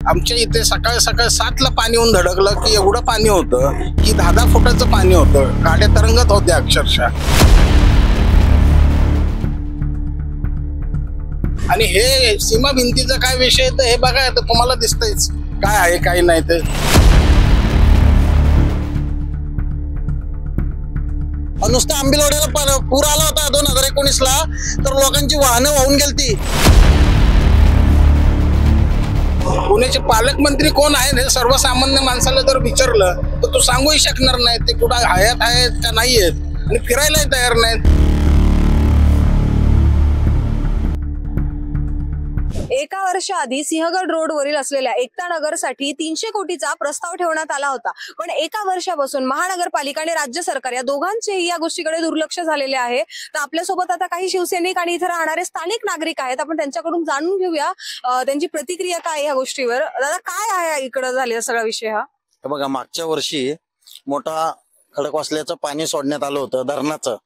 आमच्या इथे सकाळ सकाळ 7ला पाणी येऊन धडकलं की एवढं पाणी होतं की 10 फुटाचं पाणी होतं. गाड्या तरंगत होत्या अक्षरशः. आणि हे सीमा भिंतीचा काय विषय तर हे बघा, आता तुम्हाला दिसतंयच काय आहे काय नाही ते. नुसतं आंबिलवाड्याला पूर आला होता 2019ला, तर लोकांची वाहनं वाहून गेलती. पुण्याचे पालकमंत्री कोण आहेत हे सर्वसामान्य माणसाला जर विचारलं तर तो सांगूही शकणार नाही. ते कुठं हयात आहेत का नाही आहेत आणि फिरायलाही तयार नाहीत. एका वर्षाआधी सिंहगड रोडवरील असलेल्या एकता नगरसाठी 300 कोटीचा प्रस्ताव ठेवण्यात आला होता. पण एका वर्षापासून महानगरपालिका आणि राज्य सरकार या दोघांचेही या गोष्टीकडे दुर्लक्ष झालेले आहे. तर आपल्यासोबत आता काही शिवसैनिक आणि इथे राहणारे स्थानिक नागरिक आहेत. आपण त्यांच्याकडून जाणून घेऊया त्यांची प्रतिक्रिया काय या गोष्टीवर. दादा, काय आहे इकडे झालेला सगळा विषय हा? बघा, मागच्या वर्षी मोठा खडकवासल्याचं पाणी सोडण्यात आलं होतं धरणाचं.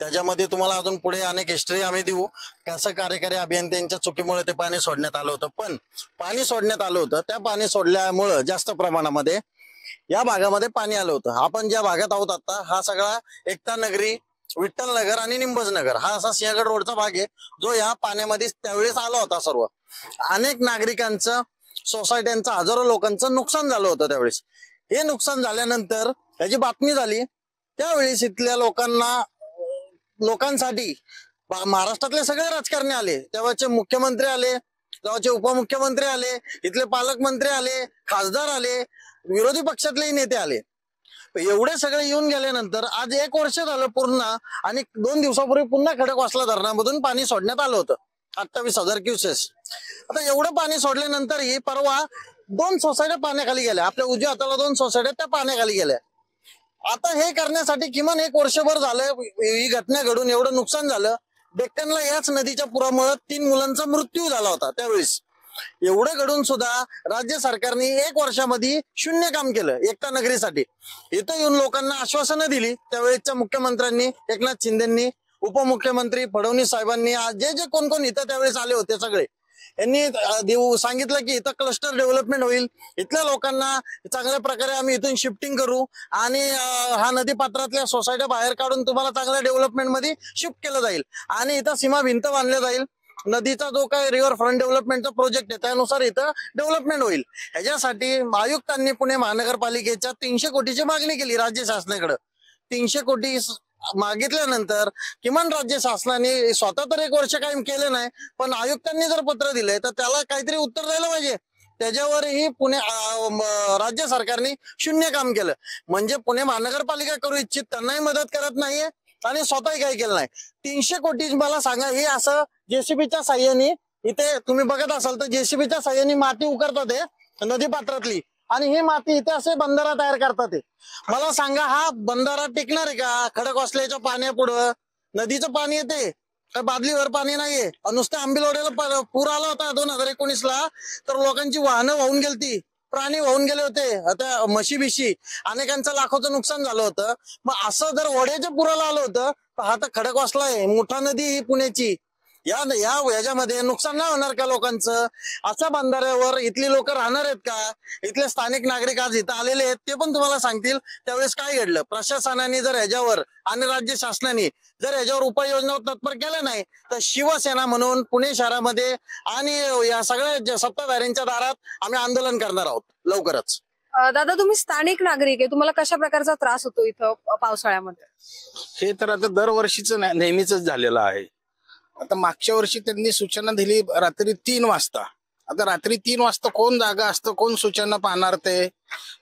त्याच्यामध्ये तुम्हाला अजून पुढे अनेक हिस्ट्री आम्ही देऊ कसं कार्यकारी अभियंत्यांच्या चुकीमुळे ते पाणी सोडण्यात आलं होतं. पण पाणी सोडण्यात आलं होतं, त्या पाणी सोडल्यामुळं जास्त प्रमाणामध्ये या भागामध्ये पाणी आलं होतं. आपण ज्या भागात आहोत आता, हा सगळा एकता नगरी, विठ्ठल नगर आणि निंबज नगर हा असा सिंहगड रोडचा भाग आहे जो या पाण्यामध्ये त्यावेळेस आला होता. सर्व अनेक नागरिकांचं, सोसायट्यांचं, हजारो लोकांचं नुकसान झालं होतं त्यावेळेस. हे नुकसान झाल्यानंतर त्याची बातमी झाली. त्यावेळेस इथल्या लोकांसाठी महाराष्ट्रातले सगळे राजकारणी आले. तेव्हाचे मुख्यमंत्री आले, तेव्हाचे उपमुख्यमंत्री आले, इथले पालकमंत्री आले, खासदार आले, विरोधी पक्षातलेही नेते आले. एवढे सगळे येऊन गेल्यानंतर आज 1 वर्ष झालं पूर्ण. आणि 2 दिवसापूर्वी पुन्हा खडकवासला धरणामधून पाणी सोडण्यात आलं होतं 28,000 क्युसेस. आता एवढं पाणी सोडल्यानंतरही परवा 2 सोसायट्या पाण्याखाली गेल्या. आपल्या उजव्या हाताला 2 सोसायट्या त्या पाण्याखाली गेल्या. आता हे करण्यासाठी किमान 1 वर्षभर झालं. ही घटना घडून एवढं नुकसान झालं. डेक्कनला याच नदीच्या पुरामुळे 3 मुलांचा मृत्यू झाला होता त्यावेळेस. एवढं घडून सुद्धा राज्य सरकारने 1 वर्षामध्ये शून्य काम केलं एकता नगरीसाठी. इथं येऊन लोकांना आश्वासनं दिली. त्यावेळेसच्या मुख्यमंत्र्यांनी, एकनाथ शिंदेंनी, उपमुख्यमंत्री फडणवीस साहेबांनी, जे कोण इथं त्यावेळेस आले होते सगळे, यांनी सांगितलं की इथं क्लस्टर डेव्हलपमेंट होईल, इथल्या लोकांना चांगल्या प्रकारे आम्ही इथून शिफ्टिंग करू आणि हा नदी पात्रातल्या सोसायट्या बाहेर काढून तुम्हाला चांगल्या डेव्हलपमेंट मध्ये शिफ्ट केलं जाईल आणि इथं सीमा भिंत बांधल्या जाईल. नदीचा जो काय रिव्हर फ्रंट डेव्हलपमेंटचा प्रोजेक्ट आहे त्यानुसार इथं डेव्हलपमेंट होईल. ह्याच्यासाठी आयुक्तांनी पुणे महानगरपालिकेच्या 300 कोटीची मागणी केली राज्य शासनाकडे. 300 कोटी मागितल्यानंतर किमान राज्य शासनाने स्वतः तर 1 वर्ष काही केलं नाही, पण आयुक्तांनी जर पत्र दिलंय तर त्याला काहीतरी उत्तर द्यायला पाहिजे. त्याच्यावरही पुणे राज्य सरकारने शून्य काम केलं. म्हणजे पुणे महानगरपालिका करू इच्छित त्यांनाही मदत करत नाहीये आणि स्वतःही काही केलं नाही. 300 कोटी मला सांगा, हे असं जेसीबीच्या साह्याने, इथे तुम्ही बघत असाल तर जेसीबीच्या साह्याने माती उकरतात हे नदी पात्रातली, आणि ही माती इथे असे बंधारा तयार करतात. मला सांगा, हा बंधारा टिकणार आहे का? खडकवासल्याच्या पाण्यापुढं नदीचं पाणी येते, बादलीवर पाणी नाहीये. नुसतं आंबिलवाड्याला पूर आला होता 2019ला, तर लोकांची वाहनं वाहून गेलती, प्राणी वाहून गेले होते, आता म्हशी बिशी, अनेकांचं लाखोचं नुकसान झालं होतं. मग असं जर वड्याच्या पुराला आलं होतं तर हा तर खडकवासला आहे, मोठा नदी ही पुण्याची. याच्यामध्ये नुकसान नाही होणार का लोकांचं? अशा बंधाऱ्यावर इथली लोक राहणार आहेत का? इथले स्थानिक नागरिक आज इथं आलेले आहेत, ते पण तुम्हाला सांगतील त्यावेळेस काय घडलं. प्रशासनाने जर ह्याच्यावर आणि राज्य शासनाने जर ह्याच्यावर उपाययोजना तत्पर केल्या नाही तर शिवसेना म्हणून पुणे शहरामध्ये आणि या सगळ्या सत्ताधाऱ्यांच्या दारात आम्ही आंदोलन करणार आहोत लवकरच. दादा, तुम्ही स्थानिक नागरिक आहे, तुम्हाला कशा प्रकारचा त्रास होतो इथं पावसाळ्यामध्ये? हे तर आता दरवर्षीच नेहमीच झालेलं आहे. आता मागच्या वर्षी त्यांनी सूचना दिली रात्री 3 वाजता. आता रात्री 3 वाजता कोण जागा असतं, कोण सूचना पाहणार ते?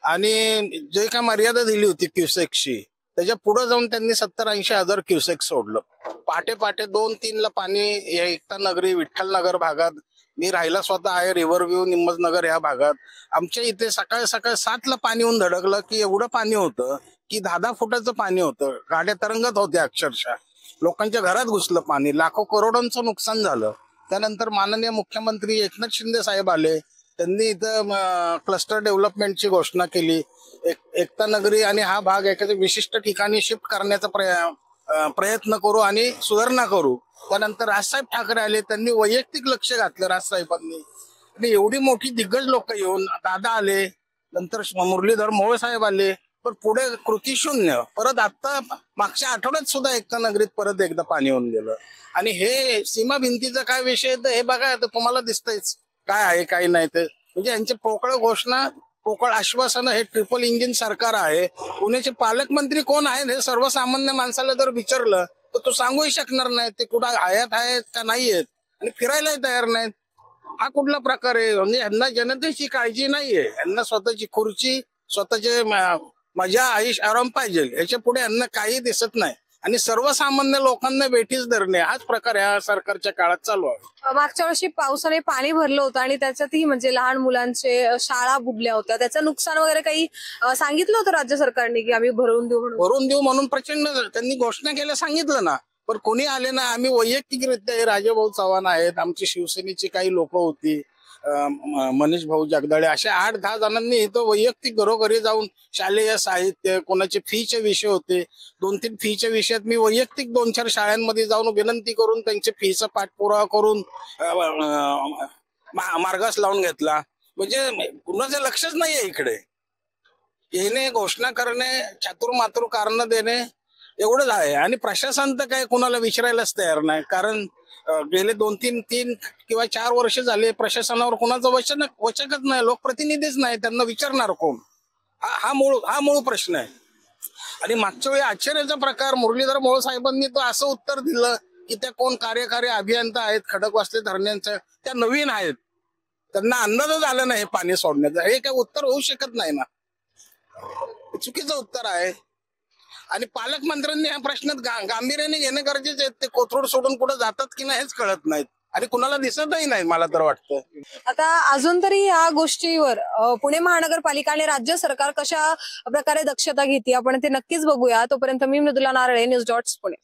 आणि जे काय मर्यादा दिली होती क्युसेक्सची, त्याच्या पुढे जाऊन त्यांनी 70-80 हजार क्युसेक सोडलं. पहाटे 2-3 ला पाणी एकता नगरी, विठ्ठल नगर भागात. मी राहिला स्वतः आहे रिव्हर व्ह्यू, निंबज नगर या भागात. आमच्या इथे सकाळ सकाळ 7ला पाणी येऊन धडकलं की एवढं पाणी होतं की 10 फुटाचं पाणी होतं. गाड्या तरंगत होत्या अक्षरशः. लोकांच्या घरात घुसलं पाणी. लाखो करोडोंचं नुकसान झालं. त्यानंतर माननीय मुख्यमंत्री एकनाथ शिंदे साहेब आले. त्यांनी इथं क्लस्टर डेव्हलपमेंटची घोषणा केली. एकता नगरी आणि हा भाग एखाद्या विशिष्ट ठिकाणी शिफ्ट करण्याचा प्रयत्न करू आणि सुधारणा करू. त्यानंतर राजसाहेब ठाकरे आले. त्यांनी वैयक्तिक लक्ष घातलं राजसाहेबांनी. आणि एवढी मोठी दिग्गज लोक येऊन दादा आले, नंतर मुरलीधर मोहोळ साहेब आले, पण पुढे कृती शून्य. परत आता मागच्या आठवड्यात सुद्धा एकता नगरीत परत एकदा पाणी येऊन गेलं. आणि हे सीमा भिंतीचा काय विषय तर हे बघा, तुम्हाला दिसतंयच काय आहे काय नाही ते. म्हणजे यांचे पोकळ घोषणा, पोकळ आश्वासनं, हे ट्रिपल इंजिन सरकार आहे. पुण्याचे पालकमंत्री कोण आहेत हे सर्वसामान्य माणसाला जर विचारलं तर तो सांगूही शकणार नाही ते कुठं आहेत का नाही आहेत, आणि फिरायलाही तयार नाहीत. हा कुठला प्रकार आहे? म्हणजे यांना जनतेची काळजी नाहीये, यांना स्वतःची खुर्ची, स्वतःचे मजा, आयुष, आराम पाहिजे. याच्या पुढे यांना काही दिसत नाही. आणि सर्वसामान्य लोकांना वेठीस धरणे हाच प्रकार या सरकारच्या काळात चालू आहे. मागच्या वर्षी पावसाने पाणी भरलं होतं आणि त्याच्यातही म्हणजे लहान मुलांचे शाळा बुडल्या होत्या, त्याचं नुकसान वगैरे काही सांगितलं होतं राज्य सरकारने की आम्ही भरून देऊ म्हणून प्रचंड त्यांनी घोषणा केल्या, सांगितलं ना, पण कोणी आले ना. आम्ही वैयक्तिकरित्या, राजाभाऊ चव्हाण आहेत, आमची शिवसेनेची काही लोक होती, मनीष भाऊ जगदाळे, अशा 8-10 जणांनी इथं वैयक्तिक घरोघरी जाऊन शालेय साहित्य, कोणाचे फीचे विषय होते, 2-3 फीच्या विषयात मी वैयक्तिक 2-4 शाळांमध्ये जाऊन विनंती करून त्यांचे फीचा पाठपुरावा करून मार्गास लावून घेतला. म्हणजे कुणाचं लक्षच नाहीये इकडे. येणे, घोषणा करणे, चातुर्मातुर कारण देणे एवढंच आहे. आणि प्रशासन तर काय कुणाला विचारायलाच तयार नाही. कारण गेले 2-3 किंवा 4 वर्ष झाले प्रशासनावर कुणाचं वचकच नाही, लोकप्रतिनिधीच नाही, त्यांना विचारणार कोण? हा मूळ प्रश्न आहे. आणि मागच्या वेळी आश्चर्याचा प्रकार, मुरलीधर मोहोळ साहेबांनी तो असं उत्तर दिलं की त्या कोण कार्यकारी अभियंता आहेत खडकवासले धरणांच्या, त्या नवीन आहेत, त्यांना अंदाजच आला नाही पाणी सोडण्याचा. हे काय उत्तर होऊ शकत नाही ना, चुकीचं उत्तर आहे. आणि पालकमंत्र्यांनी या प्रश्नात गांभीर्याने घेणं गरजेचे आहे. ते कोथरूड सोडून कुठे जातात की नाही हेच कळत नाहीत, आणि कुणाला दिसतही नाही मला तर वाटतं. आता अजून तरी या गोष्टीवर पुणे महानगरपालिका आणि राज्य सरकार कशा प्रकारे दक्षता घेते आपण ते नक्कीच बघूया. तोपर्यंत मी मृदुला नारळे, न्यूज डॉट्स पुणे.